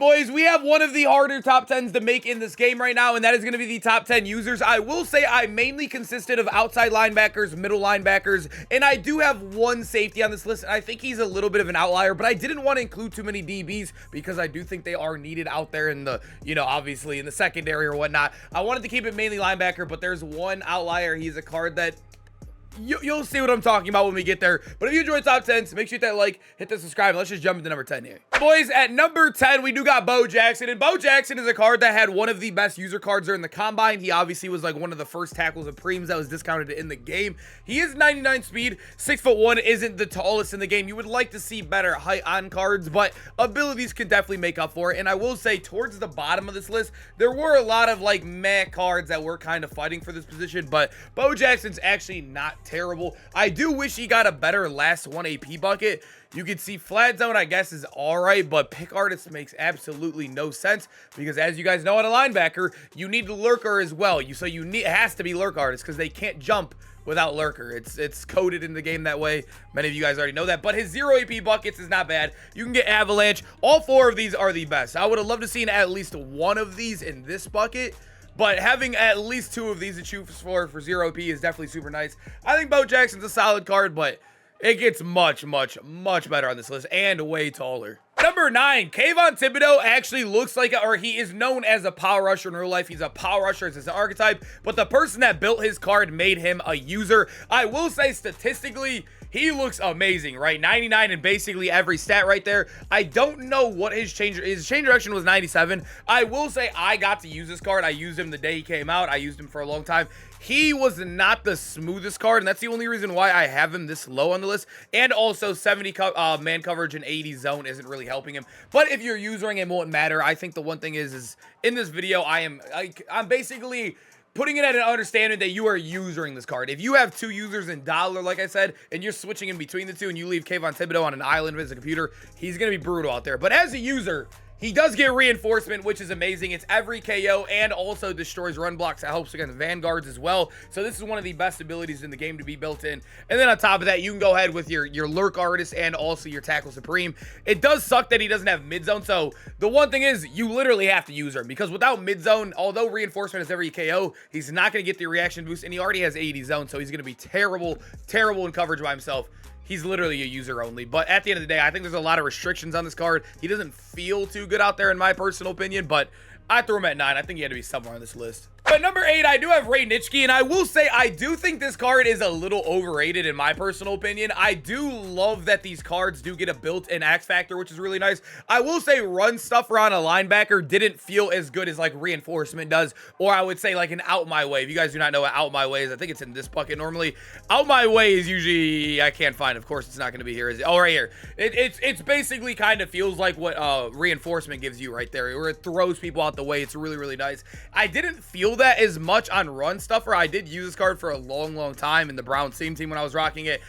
boys, we have one of the harder top 10s to make in this game right now, and that is going to be the top 10 users. I will say I mainly consisted of outside linebackers, middle linebackers, and I do have one safety on this list, and I think he's a little bit of an outlier, but I didn't want to include too many DBs because I do think they are needed out there in the, obviously in the secondary or whatnot. I wanted to keep it mainly linebacker, but there's one outlier. He's a card that you'll see what I'm talking about when we get there. But if you enjoyed top 10s, make sure you hit that like, hit the subscribe, and let's just jump into number 10 here. Boys, at number 10, we do got Bo Jackson, and Bo Jackson is a card that had one of the best user cards during the combine. He obviously was like one of the first tackles of preems that was discounted in the game. He is 99 speed, 6'1", isn't the tallest in the game. You would like to see better height on cards, but abilities can definitely make up for it. And I will say, towards the bottom of this list, there were a lot of like meh cards that were kind of fighting for this position, but Bo Jackson's actually not terrible. I do wish he got a better last 1 AP bucket. You can see flat zone, I guess, is all right, but pick artist makes absolutely no sense because, as you guys know, at a linebacker, you need lurker as well. It has to be lurk artist because they can't jump without lurker. It's coded in the game that way. Many of you guys already know that, but his 0 AP buckets is not bad. You can get avalanche. All 4 of these are the best. I would have loved to seen at least one of these in this bucket, but having at least 2 of these to choose for 0 AP is definitely super nice. I think Bo Jackson's a solid card, but it gets much, much, much better on this list and way taller. Number 9, Kavon Tibido actually looks like, or he is known as a power rusher in real life. He's a power rusher as his archetype, but the person that built his card made him a user. I will say statistically, he looks amazing, right? 99 in basically every stat right there. I don't know what his change direction was 97. I will say I got to use this card. I used him the day he came out. I used him for a long time. He was not the smoothest card, and that's the only reason why I have him this low on the list. And also 70 man coverage and 80 zone isn't really helping him. But if you're using him, it won't matter. I think the one thing is in this video, I'm basically putting it at an understanding that you are using this card. If you have 2 users in dollar, like I said, and you're switching in between the 2 and you leave Kavon Tibido on an island with a computer, he's going to be brutal out there. But as a user, he does get reinforcement, which is amazing. It's every KO and also destroys run blocks. That helps against vanguards as well. So this is one of the best abilities in the game to be built in. And then on top of that, you can go ahead with your lurk artist and also your tackle supreme. It does suck that he doesn't have mid zone. So the one thing is you literally have to use him because without mid zone, although reinforcement is every KO, he's not going to get the reaction boost, and he already has 80 zone. So he's going to be terrible in coverage by himself. He's literally a user only, but at the end of the day, I think there's a lot of restrictions on this card. He doesn't feel too good out there in my personal opinion, but I threw him at 9. I think he had to be somewhere on this list. But number 8, I do have Nitschke, and I will say I do think this card is a little overrated in my personal opinion. I do love that these cards do get a built-in X factor, which is really nice. I will say run stuffer on a linebacker didn't feel as good as like reinforcement does, or I would say like an out my way. If you guys do not know what out my way is, I think it's in this bucket normally. Out my way is usually, I can't find, of course it's not going to be here, is it? Oh, right here. It's basically kind of feels like what reinforcement gives you right there, where it throws people out the way. It's really, really nice. I didn't feel that as much on run stuffer. I did use this card for a long time in the Browns team when I was rocking it.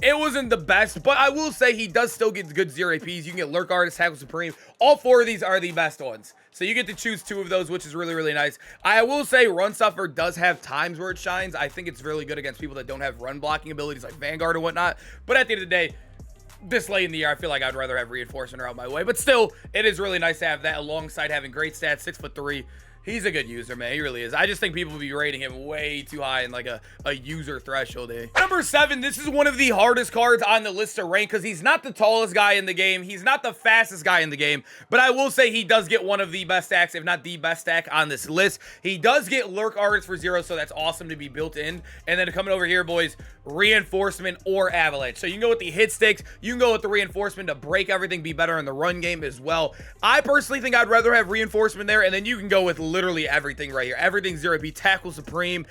It wasn't the best, but I will say he does still get good 0 APs. You can get lurk artist, tackle supreme. All 4 of these are the best ones, so you get to choose 2 of those, which is really, really nice. I will say run stuffer does have times where it shines. I think it's really good against people that don't have run blocking abilities like vanguard or whatnot, but at the end of the day, this late in the year, I feel like I'd rather have reinforcement or out my way, but still, it is really nice to have that alongside having great stats, 6'3". He's a good user, man. He really is. I just think people will be rating him way too high in like a user threshold. Number 7, this is one of the hardest cards on the list to rank because he's not the tallest guy in the game. He's not the fastest guy in the game, but I will say he does get one of the best stacks, if not the best stack on this list. He does get lurk artist for 0, so that's awesome to be built in. And then coming over here, boys, reinforcement or avalanche. So you can go with the hit sticks. You can go with the reinforcement to break everything, be better in the run game as well. I personally think I'd rather have reinforcement there, and then you can go with literally everything right here. Everything's 0 AP, tackle supreme.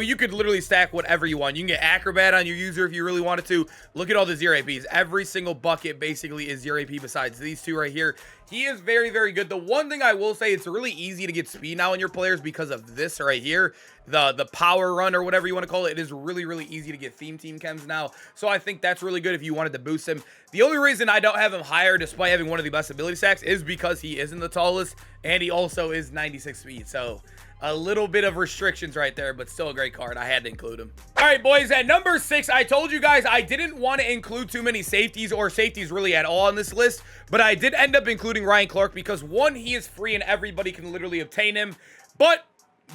You could literally stack whatever you want. You can get acrobat on your user if you really wanted to. Look at all the 0 APs. Every single bucket basically is 0 AP besides these 2 right here. He is very, very good. The one thing I will say, it's really easy to get speed now in your players because of this right here. The power run or whatever you want to call it. It is really, really easy to get theme team chems now. So I think that's really good if you wanted to boost him. The only reason I don't have him higher despite having one of the best ability stacks is because he isn't the tallest and he also is 96 speed. So a little bit of restrictions right there, but still a great card. I had to include him. All right, boys, at number 6, I told you guys I didn't want to include too many safeties or safeties really at all on this list, but I did end up including Ryan Clark because, one, he is free and everybody can literally obtain him, but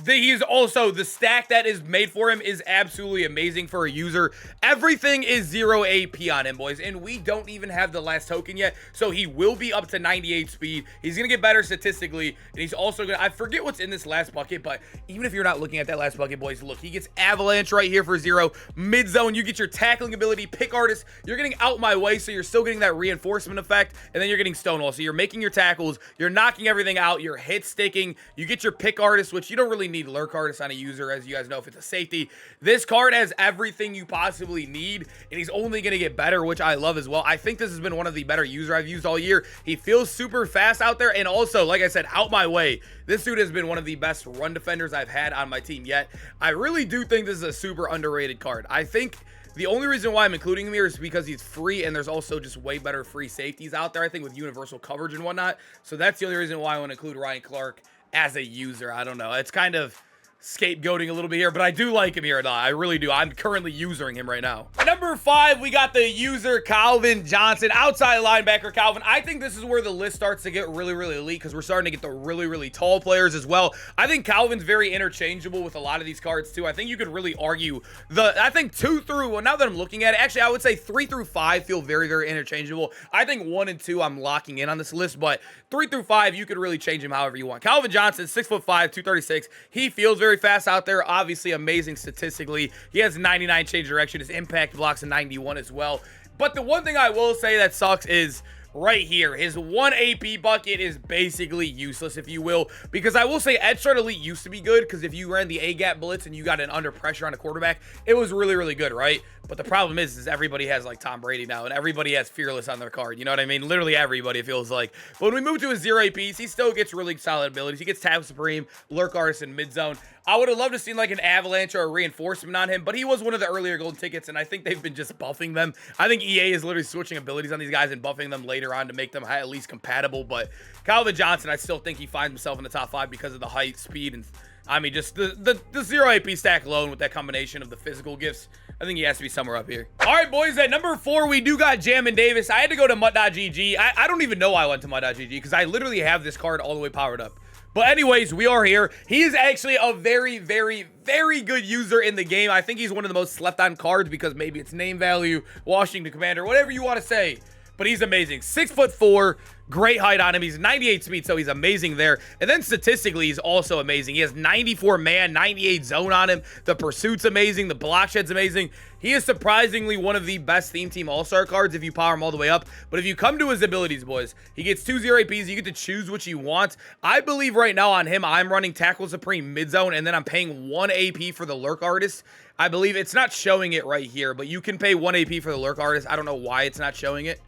he's also, the stack that is made for him is absolutely amazing for a user. Everything is 0 AP on him, boys, and we don't even have the last token yet, so he will be up to 98 speed. He's going to get better statistically, and he's also going to, I forget what's in this last bucket, but even if you're not looking at that last bucket, boys, look, he gets Avalanche right here for 0. Mid-zone, you get your tackling ability, pick artist. You're getting out my way, so you're still getting that reinforcement effect, and then you're getting Stonewall, so you're making your tackles, you're knocking everything out, you're hit sticking, you get your pick artist, which you don't really need lurk artist on a user, as you guys know, if it's a safety. This card has everything you possibly need, and he's only going to get better, which I love as well. I think this has been one of the better user I've used all year. He feels super fast out there, and also, like I said, out my way. This dude has been one of the best run defenders I've had on my team yet. I really do think this is a super underrated card. I think the only reason why I'm including him here is because he's free, and there's also just way better free safeties out there, I think, with universal coverage and whatnot. So that's the only reason why I want to include Ryan Clark as a user. I don't know. It's kind of scapegoating a little bit here, but I do like him here a lot. I really do. I'm currently using him right now. At number 5, we got the user Kavon Johnson, outside linebacker Kavon. I think this is where the list starts to get really, really elite because we're starting to get the really, really tall players as well. I think Calvin's very interchangeable with a lot of these cards too. I think you could really argue I think 2 through, well, now that I'm looking at it, actually I would say 3 through 5 feel very, very interchangeable. I think 1 and 2 I'm locking in on this list, but 3 through 5 you could really change him however you want. Kavon Johnson, 6'5", 236. He feels very fast out there, obviously amazing statistically. He has 99 change direction. His impact blocks a 91 as well. But the one thing I will say that sucks is right here, his 1 AP bucket is basically useless, if you will, because I will say Edge Start Elite used to be good because if you ran the A-gap blitz and you got an under pressure on a quarterback, it was really, really good, right? But the problem is everybody has like Tom Brady now, and everybody has Fearless on their card. You know what I mean? Literally everybody, it feels like. But when we move to his 0 APs, he still gets really solid abilities. He gets Tackle Supreme, Lurk Artist, and Mid Zone. I would have loved to see like an Avalanche or a reinforcement on him, but he was one of the earlier golden tickets, and I think they've been just buffing them. I think EA is literally switching abilities on these guys and buffing them later on to make them at least compatible. But Kavon Johnson, I still think he finds himself in the top 5 because of the height, speed, and I mean, just the 0 AP stack alone with that combination of the physical gifts. I think he has to be somewhere up here. All right, boys, at number 4, we do got Jamin Davis. I had to go to Mutt.gg. I don't even know why I went to Mutt.gg because I literally have this card all the way powered up. But anyways, we are here. He is actually a very, very, very good user in the game. I think he's one of the most slept on cards because maybe it's name value, Washington Commander, whatever you want to say. But he's amazing. 6'4", great height on him. He's 98 speed, so he's amazing there. And then statistically, he's also amazing. He has 94 man, 98 zone on him. The pursuit's amazing. The block shed's amazing. He is surprisingly one of the best Theme Team All-Star cards if you power him all the way up. But if you come to his abilities, boys, he gets 2 0 APs. You get to choose what you want. I believe right now on him, I'm running Tackle Supreme mid-zone, and then I'm paying 1 AP for the Lurk Artist. I believe it's not showing it right here, but you can pay 1 AP for the Lurk Artist. I don't know why it's not showing it.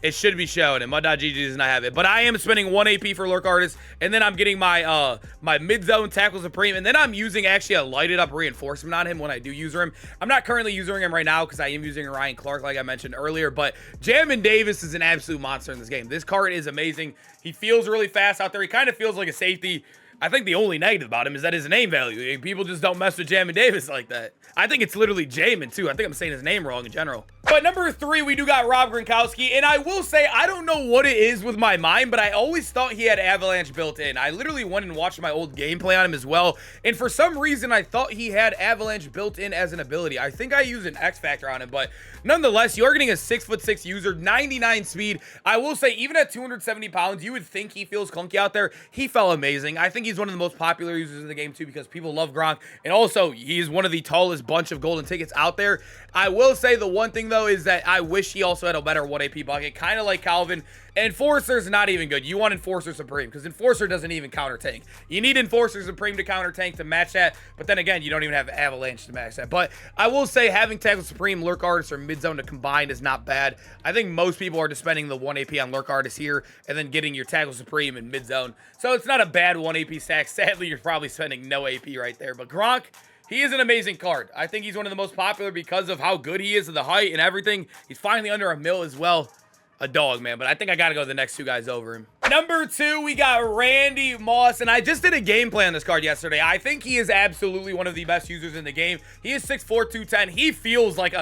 It should be showing, and Mud.gg does not have it. But I am spending 1 AP for Lurk Artist, and then I'm getting my my mid-zone Tackle Supreme, and then I'm using actually a lighted-up reinforcement on him when I do use him. I'm not currently using him right now because I am using Ryan Clark, like I mentioned earlier, but Jamin Davis is an absolute monster in this game. This card is amazing. He feels really fast out there. He kind of feels like a safety. I think the only negative about him is that his name value. People just don't mess with Jamin Davis like that. I think it's literally Jamin, too. I think I'm saying his name wrong in general. But number 3, we do got Rob Gronkowski. And I will say, I don't know what it is with my mind, but I always thought he had Avalanche built in. I literally went and watched my old gameplay on him as well. And for some reason, I thought he had Avalanche built in as an ability. I think I used an X Factor on him, but nonetheless, you're getting a 6'6" user, 99 speed. I will say, even at 270 pounds, you would think he feels clunky out there. He felt amazing. I think he's one of the most popular users in the game, too, because people love Gronk. And also, he's one of the tallest bunch of golden tickets out there. I will say the one thing, though, is that I wish he also had a better 1 AP bucket, kind of like Calvin. Enforcer's not even good. You want Enforcer Supreme, because Enforcer doesn't even counter tank. You need Enforcer Supreme to counter tank to match that, but then again, you don't even have Avalanche to match that. But I will say having Tackle Supreme, Lurk Artist, or Mid-Zone to combine is not bad. I think most people are just spending the 1 AP on Lurk Artist here, and then getting your Tackle Supreme and Mid-Zone. So it's not a bad 1 AP stack. Sadly, you're probably spending no AP right there. But Gronk, he is an amazing card. I think he's one of the most popular because of how good he is at the height and everything. He's finally under a mil as well. A dog, man. But I think I got to go to the next 2 guys over him. Number 2, we got Randy Moss, and I just did a gameplay on this card yesterday. I think he is absolutely one of the best users in the game. He is 6'4", 210. He feels like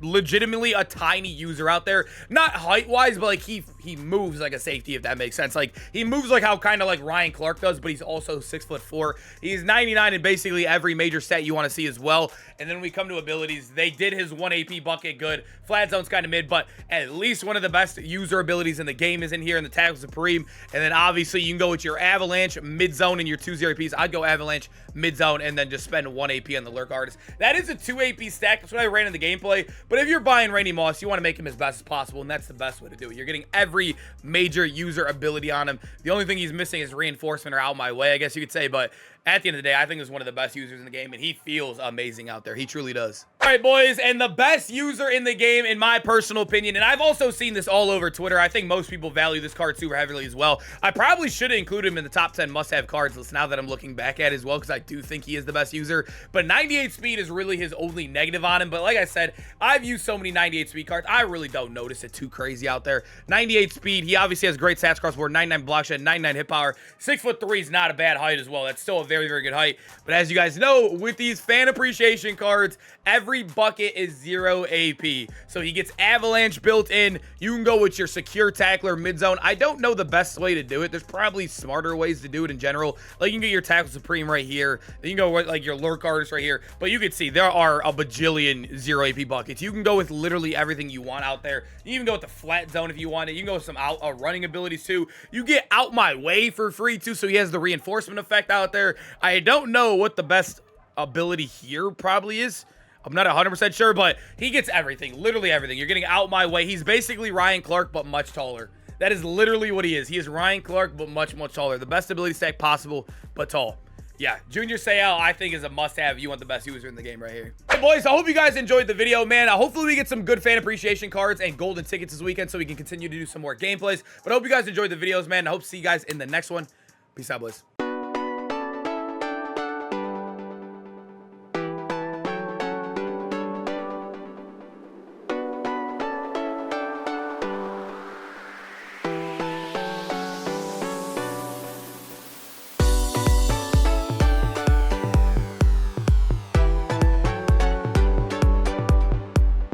legitimately a tiny user out there. Not height-wise, but like he moves like a safety, if that makes sense. Like he moves like how kind of like Ryan Clark does, but he's also 6'4". He's 99 in basically every major stat you want to see as well. And then when we come to abilities, they did his 1 AP bucket good. Flat zone's kind of mid, but at least one of the best user abilities in the game is in here in the Tackle Supreme. And then obviously you can go with your Avalanche, mid zone, and your 2 0 APs. I'd go Avalanche, mid zone, and then just spend 1 AP on the Lurk Artist. That is a 2 AP stack. That's what I ran in the gameplay. But if you're buying Randy Moss, you want to make him as best as possible, and that's the best way to do it. You're getting every major user ability on him. The only thing he's missing is reinforcement or out my way, I guess you could say. But at the end of the day, I think he's one of the best users in the game, and he feels amazing out there. He truly does. All right, boys, and the best user in the game, in my personal opinion, and I've also seen this all over Twitter. I think most people value this card super heavily as well. I probably should include him in the top 10 must-have cards list now that I'm looking back at it as well, because I do think he is the best user. But 98 speed is really his only negative on him. But like I said, I've used so many 98 speed cards, I really don't notice it too crazy out there. 98 speed, he obviously has great stats across the board, 99 block shed, 99 hit power. 6'3" is not a bad height as well. That's still a very, very good height. But as you guys know, with these fan appreciation cards, every bucket is 0 AP. So he gets Avalanche built in. You can go with your secure tackler mid zone. I don't know the best way to do it. There's probably smarter ways to do it in general. Like you can get your Tackle Supreme right here. Then you can go with like your Lurk Artist right here. But you can see there are a bajillion 0 AP buckets. You can go with literally everything you want out there. You can even go with the flat zone if you want it. You can go with some running abilities too. You get out my way for free too. So he has the reinforcement effect out there. I don't know what the best ability here probably is. I'm not 100% sure, but he gets everything, literally everything. You're getting out my way. He's basically Ryan Clark, but much taller. That is literally what he is. He is Ryan Clark, but much, much taller. The best ability stack possible, but tall. Yeah, Junior Seau, I think, is a must-have. You want the best user in the game right here. Hey, boys, I hope you guys enjoyed the video, man. Hopefully, we get some good fan appreciation cards and golden tickets this weekend so we can continue to do some more gameplays. But I hope you guys enjoyed the videos, man. I hope to see you guys in the next one. Peace out, boys.